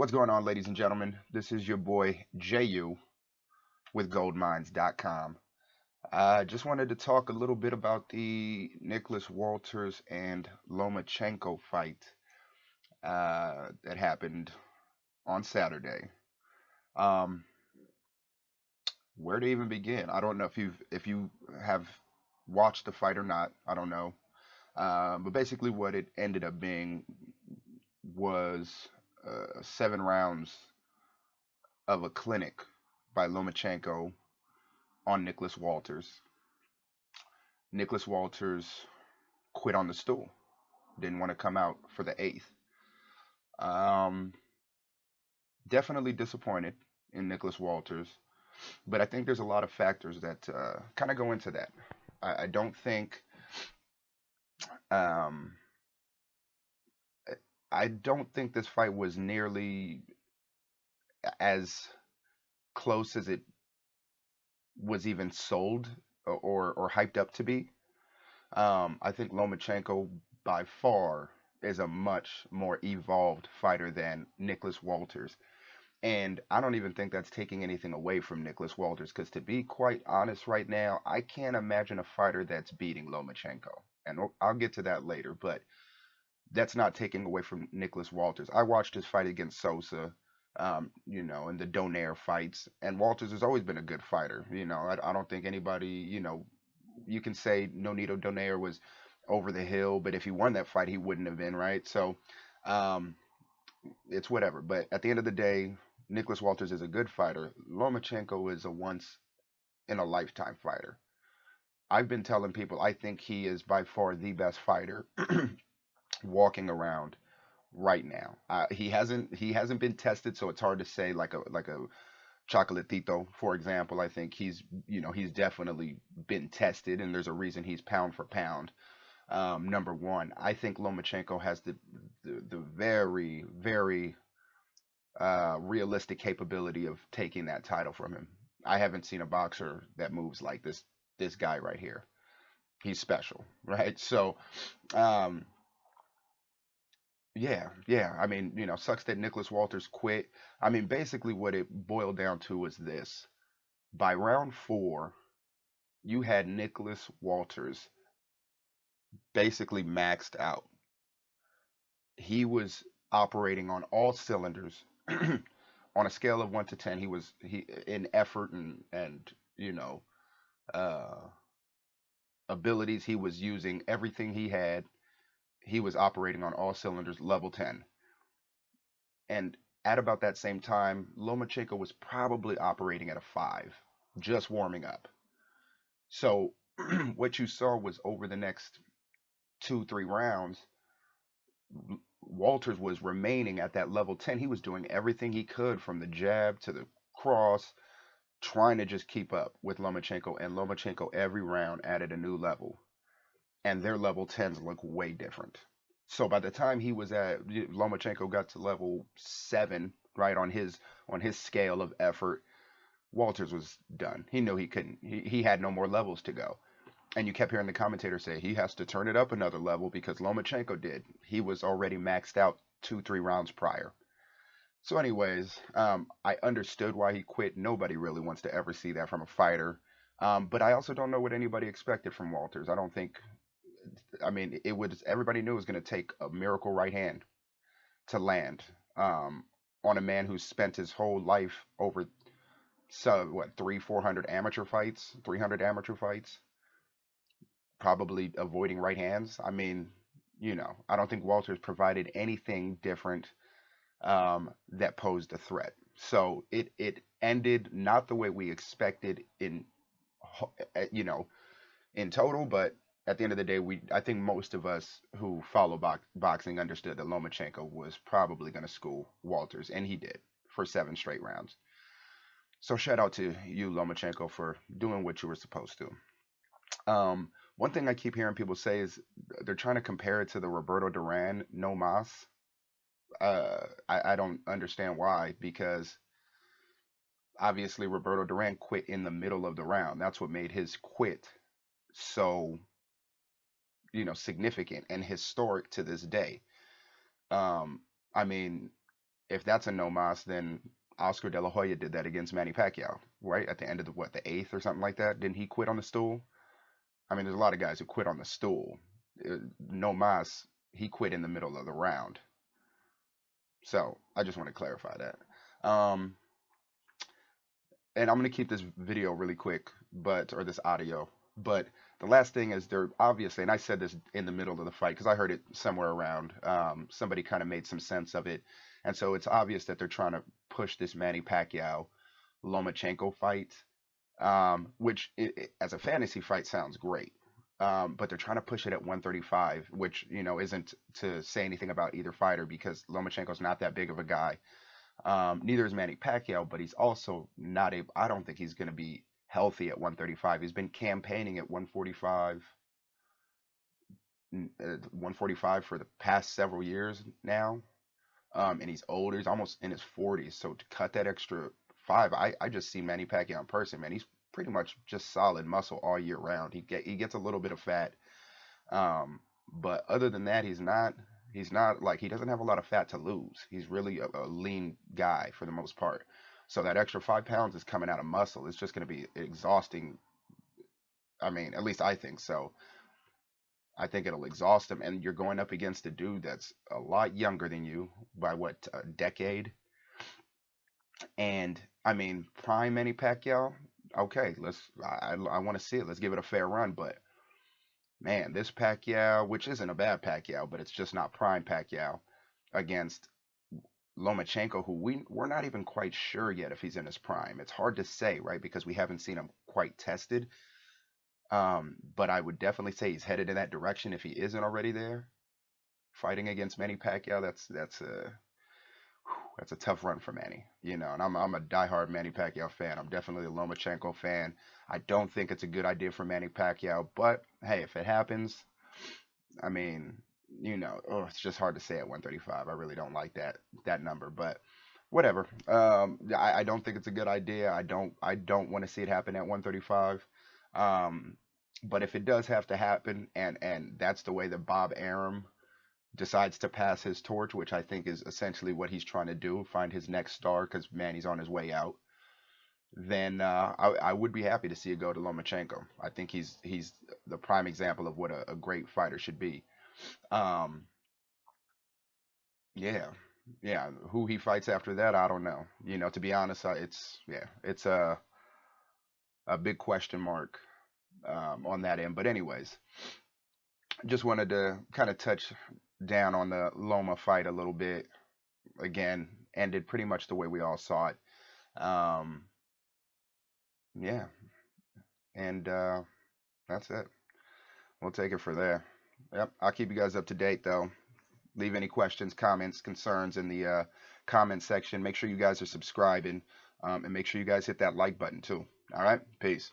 What's going on, ladies and gentlemen? This is your boy JU with goldmines.com. I just wanted to talk a little bit about the Nicholas Walters and Lomachenko fight that happened on Saturday. Um, where to even begin? I don't know if you have watched the fight or not. I don't know. But basically, what it ended up being was 7 rounds of a clinic by Lomachenko on Nicholas Walters. Nicholas Walters quit on the stool, didn't want to come out for the eighth. Um, Definitely disappointed in Nicholas Walters, but I think there's a lot of factors that kind of go into that. I don't think um, I don't think this fight was nearly as close as it was even sold or hyped up to be. I think Lomachenko by far is a much more evolved fighter than Nicholas Walters. And I don't even think that's taking anything away from Nicholas Walters, because to be quite honest right now, I can't imagine a fighter that's beating Lomachenko. And I'll get to that later, but that's not taking away from Nicholas Walters. I watched his fight against Sosa, and the Donaire fights, and Walters has always been a good fighter. I don't think anybody, you can say Nonito Donaire was over the hill, but if he won that fight, he wouldn't have been, right? So um, it's whatever. But at the end of the day, Nicholas Walters is a good fighter. Lomachenko is a once in a lifetime fighter. I've been telling people I think he is by far the best fighter walking around right now. He hasn't been tested, so it's hard to say like a Chocolatito, for example. I think he's definitely been tested, and there's a reason he's pound for pound number one. I think Lomachenko has the very very realistic capability of taking that title from him. I haven't seen a boxer that moves like this guy right here. He's special, right? So, um, yeah. I mean, sucks that Nicholas Walters quit. I mean, basically, what it boiled down to was this: by round four, you had Nicholas Walters basically maxed out. He was operating on all cylinders. On a scale of 1 to 10, he in effort and uh, abilities. He was using everything he had. He was operating on all cylinders, level 10. And at about that same time, Lomachenko was probably operating at a 5, just warming up. So what you saw was over the next 2, 3 rounds, Walters was remaining at that level 10. He was doing everything he could from the jab to the cross, trying to just keep up with Lomachenko. And Lomachenko every round added a new level. And their level 10s look way different. So by the time he was at Lomachenko got to level 7, right on his scale of effort, Walters was done. He knew he couldn't. He had no more levels to go. And you kept hearing the commentator say he has to turn it up another level because Lomachenko did. He was already maxed out 2, 3 rounds prior. So, anyways, I understood why he quit. Nobody really wants to ever see that from a fighter. But I also don't know what anybody expected from Walters. I don't think. I mean, it was everybody knew it was going to take a miracle right hand to land on a man who spent his whole life over what 300, 400 amateur fights, 300 amateur fights, probably avoiding right hands. I mean, I don't think Walters provided anything different that posed a threat. So it ended not the way we expected you know in total, but at the end of the day, I think most of us who follow boxing understood that Lomachenko was probably going to school Walters, and he did for 7 straight rounds. So shout out to you, Lomachenko, for doing what you were supposed to. One thing I keep hearing people say is they're trying to compare it to the Roberto Duran no mas. I don't understand why, because obviously Roberto Duran quit in the middle of the round. That's what made his quit so, significant and historic to this day. I mean, if that's a no mas, then Oscar De La Hoya did that against Manny Pacquiao, right? At the end of the what, the eighth or something like that. Didn't he quit on the stool? I mean, there's a lot of guys who quit on the stool. No mas, he quit in the middle of the round. So I just want to clarify that. And I'm gonna keep this video really quick, but or this audio. But the last thing is they're obviously, and I said this in the middle of the fight because I heard it somewhere around. Somebody kind of made some sense of it, and so it's obvious that they're trying to push this Manny Pacquiao Lomachenko fight, which as a fantasy fight sounds great. But they're trying to push it at 135, which isn't to say anything about either fighter because Lomachenko's not that big of a guy. Neither is Manny Pacquiao, but he's also not able. I don't think he's going to be healthy at 135. He's been campaigning at 145, 145 for the past several years now. And he's older. He's almost in his 40s. So to cut that extra five, I just see Manny Pacquiao in person, man. He's pretty much just solid muscle all year round. He gets a little bit of fat, but other than that, he's not like he doesn't have a lot of fat to lose. He's really a lean guy for the most part. So that extra 5 pounds is coming out of muscle. It's just going to be exhausting. I mean, at least I think so. I think it'll exhaust him, and you're going up against a dude that's a lot younger than you by what, a decade. And I mean, prime Manny Pacquiao. Okay, I want to see it. Let's give it a fair run. But man, this Pacquiao, which isn't a bad Pacquiao, but it's just not prime Pacquiao against Lomachenko, who we're not even quite sure yet if he's in his prime. It's hard to say, right? Because we haven't seen him quite tested. But I would definitely say he's headed in that direction if he isn't already there. Fighting against Manny Pacquiao, that's a tough run for Manny, and I'm a diehard Manny Pacquiao fan. I'm definitely a Lomachenko fan. I don't think it's a good idea for Manny Pacquiao, but hey, if it happens, I mean, it's just hard to say at 135. I really don't like that number, but whatever. I don't think it's a good idea. I don't want to see it happen at 135. But if it does have to happen, and that's the way that Bob Arum decides to pass his torch, which I think is essentially what he's trying to do, find his next star because Manny's on his way out, then I would be happy to see it go to Lomachenko. I think he's the prime example of what a great fighter should be. Um, yeah, yeah. Who he fights after that, I don't know. To be honest, it's a big question mark on that end. But anyways, just wanted to kind of touch down on the Loma fight a little bit. Again, ended pretty much the way we all saw it. Um, yeah, and that's it. We'll take it for there. Yep, I'll keep you guys up to date though. Leave any questions, comments, concerns in the comment section. Make sure you guys are subscribing, and make sure you guys hit that like button too. All right, peace.